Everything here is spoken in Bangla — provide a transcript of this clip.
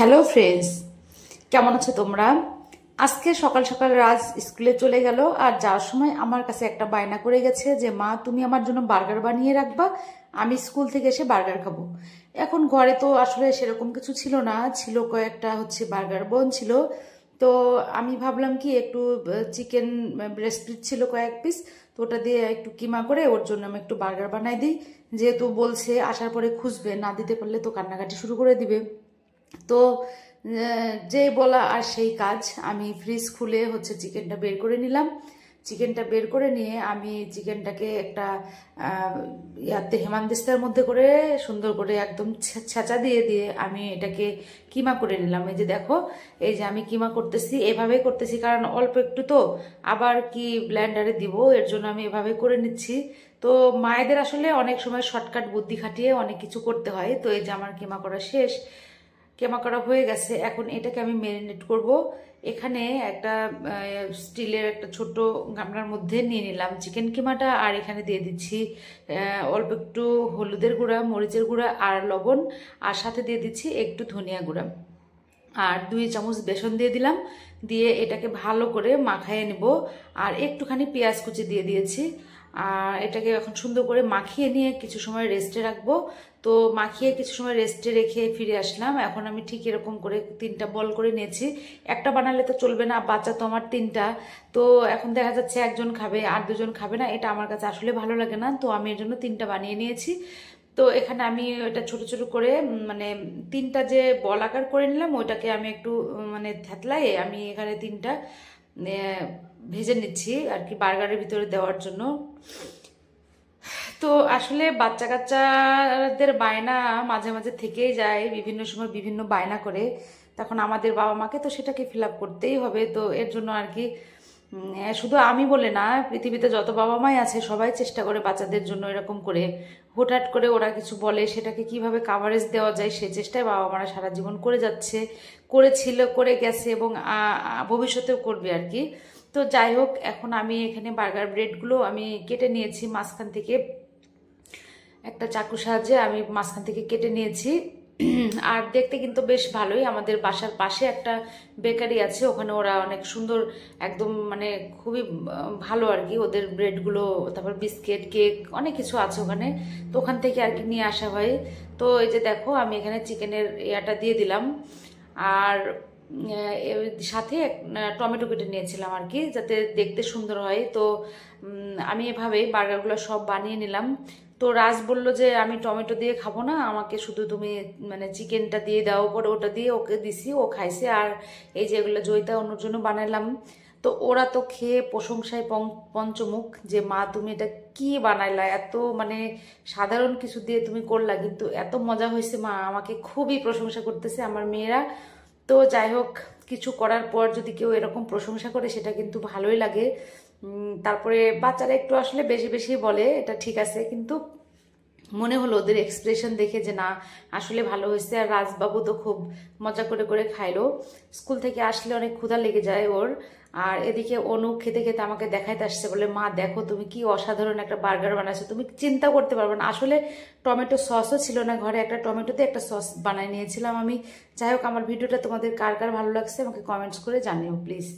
হ্যালো ফ্রেন্ডস, কেমন আছো তোমরা? আজকে সকাল সকাল রাজ স্কুলে চলে গেল, আর যাওয়ার সময় আমার কাছে একটা বায়না করে গেছে যে মা তুমি আমার জন্য বার্গার বানিয়ে রাখবা, আমি স্কুল থেকে এসে বার্গার খাবো। এখন ঘরে তো আসলে সেরকম কিছু ছিল না, ছিল কয়েকটা বার্গার বোন ছিল। তো আমি ভাবলাম কি একটু চিকেন ব্রেস্ট পিস ছিল কয়েক পিস, তো ওটা দিয়ে একটু কিমা করে ওর জন্য আমি একটু বার্গার বানাই দিই। যেহেতু বলছে আসার পরে খুঁজবে, না দিতে পারলে তো কান্নাকাটি শুরু করে দিবে। তো যে বলা আর সেই কাজ, আমি ফ্রিজ খুলে চিকেনটা বের করে নিলাম। চিকেনটা বের করে নিয়ে আমি চিকেনটাকে একটা ইয়াতে হেমানদিস্তার মধ্যে করে সুন্দর করে একদম ছেঁচা দিয়ে দিয়ে আমি এটাকে কিমা করে নিলাম। এই যে দেখো, এই যে আমি কিমা করতেছি, এভাবে করতেছি কারণ অল্প একটু তো আবার কি ব্লেন্ডারে দিব, এর জন্য আমি এভাবে করে নিচ্ছি। তো মায়েদের আসলে অনেক সময় শর্টকাট বুদ্ধি খাটিয়ে অনেক কিছু করতে হয়। তো এই যে আমার কিমা করা শেষ, কিমা করা হয়ে গেছে। এখন এটাকে আমি ম্যারিনেট করব। এখানে একটা স্টিলের একটা ছোট গামলার মধ্যে নিয়ে নিলাম চিকেন কিমাটা, আর এখানে দিয়ে দিচ্ছি অল্প একটু হলুদের গুঁড়া, মরিচের গুঁড়া আর লবণ, আর সাথে দিয়ে দিচ্ছি একটু ধনিয়া গুঁড়া, আর 2 চামচ বেসন দিয়ে দিলাম। দিয়ে এটাকে ভালো করে মাখায় নেব। আর একটুখানি পেঁয়াজ কুচি দিয়ে দিয়েছি। আর এটাকে এখন সুন্দর করে মাখিয়ে নিয়ে কিছু সময় রেস্টে রাখবো। তো মাখিয়ে কিছু সময় রেস্টে রেখে ফিরে আসলাম। এখন আমি ঠিক এরকম করে 3টা বল করে নিয়েছি। একটা বানালে তো চলবে না, বাচ্চা তো আমার 3টা। তো এখন দেখা যাচ্ছে একজন খাবে আর দুজন খাবে না, এটা আমার কাছে আসলে ভালো লাগে না। তো আমি এর জন্য 3টা বানিয়ে নিয়েছি। তো এখানে আমি এটা ছোট ছোট করে মানে 3টা যে বল আকার করে নিলাম, ওইটাকে আমি একটু থেতলাই আমি এখানে 3টা ভেজে নিচ্ছি আর কি, বার্গারের ভিতরে দেওয়ার জন্য। তো আসলে বাচ্চা কাচ্চাদের বায়না মাঝে মাঝে থেকেই যায়, বিভিন্ন সময় বিভিন্ন বায়না করে, তখন আমাদের বাবা মাকে তো সেটাকে ফিল আপ করতেই হবে। তো এর জন্য আর কি শুধু আমি বলে না, পৃথিবীতে যত বাবা মাই আছে সবাই চেষ্টা করে বাচ্চাদের জন্য এরকম করে। হুটহাট করে ওরা কিছু বলে, সেটাকে কিভাবে কাভারেজ দেওয়া যায় সে চেষ্টায় বাবা মারা সারা জীবন করে যাচ্ছে, করেছিল, করে গেছে এবং ভবিষ্যতেও করবে আর কি। তো যাই হোক, এখন আমি এখানে বার্গার ব্রেডগুলো আমি কেটে নিয়েছি মাঝখান থেকে, একটা চাকুর সাহায্যে আমি মাঝখান থেকে কেটে নিয়েছি। আর দেখতে কিন্তু বেশ ভালোই। আমাদের বাসার পাশে একটা বেকারি আছে, ওখানে ওরা অনেক সুন্দর একদম খুবই ভালো আর কি ওদের ব্রেডগুলো, তারপর বিস্কিট, কেক, অনেক কিছু আছে ওখানে। তো ওখান থেকে আর কি নিয়ে আসা হয়। তো এই যে দেখো, আমি এখানে চিকেনের ইয়াটা দিয়ে দিলাম, আর এর সাথে টমেটো কেটে নিয়েছিলাম আর কি, যাতে দেখতে সুন্দর হয়। তো আমি এভাবেই বার্গারগুলো সব বানিয়ে নিলাম। তো রাজ বলল যে আমি টমেটো দিয়ে খাবো না, আমাকে শুধু তুমি চিকেনটা দিয়ে দাও। পরে ওটা দিয়ে ওকে দিছি, ও খাইছে। আর এই যে এগুলো জয়িতা অন্যর জন্য বানাইলাম। তো ওরা তো খেয়ে প্রশংসায় পঞ্চমুখ, যে মা তুমি এটা কি বানাইলা, এত সাধারণ কিছু দিয়ে তুমি করলা, কিন্তু এত মজা হয়েছে। মা আমাকে খুবই প্রশংসা করতেছে আমার মেয়েরা। তো যাই হোক, কিছু করার পর যদি কেউ এরকম প্রশংসা করে সেটা কিন্তু ভালোই লাগে। তারপরে বাচ্চারা একটু আসলে বেশি বেশি বলে, এটা ঠিক আছে, কিন্তু মনে হলো ওদের এক্সপ্রেশন দেখে যে না, আসলে ভালো হয়েছে। আর রাজবাবু তো খুব মজা করে করে খাইলো। স্কুল থেকে আসলে অনেক ক্ষুধা লেগে যায় ওর। আর এদিকে অনু খেতে খেতে আমাকে দেখাইতে আসছে, বলে মা দেখো তুমি কি অসাধারণ একটা বার্গার বানাইছো, তুমি চিন্তা করতে পারবে না। আসলে টমেটো সসও ছিল না ঘরে, একটা টমেটোতে একটা সস বানাই নিয়েছিলাম আমি। যাই হোক, আমার ভিডিওটা তোমাদের কার কার ভালো লাগছে আমাকে কমেন্টস করে জানিও প্লিজ।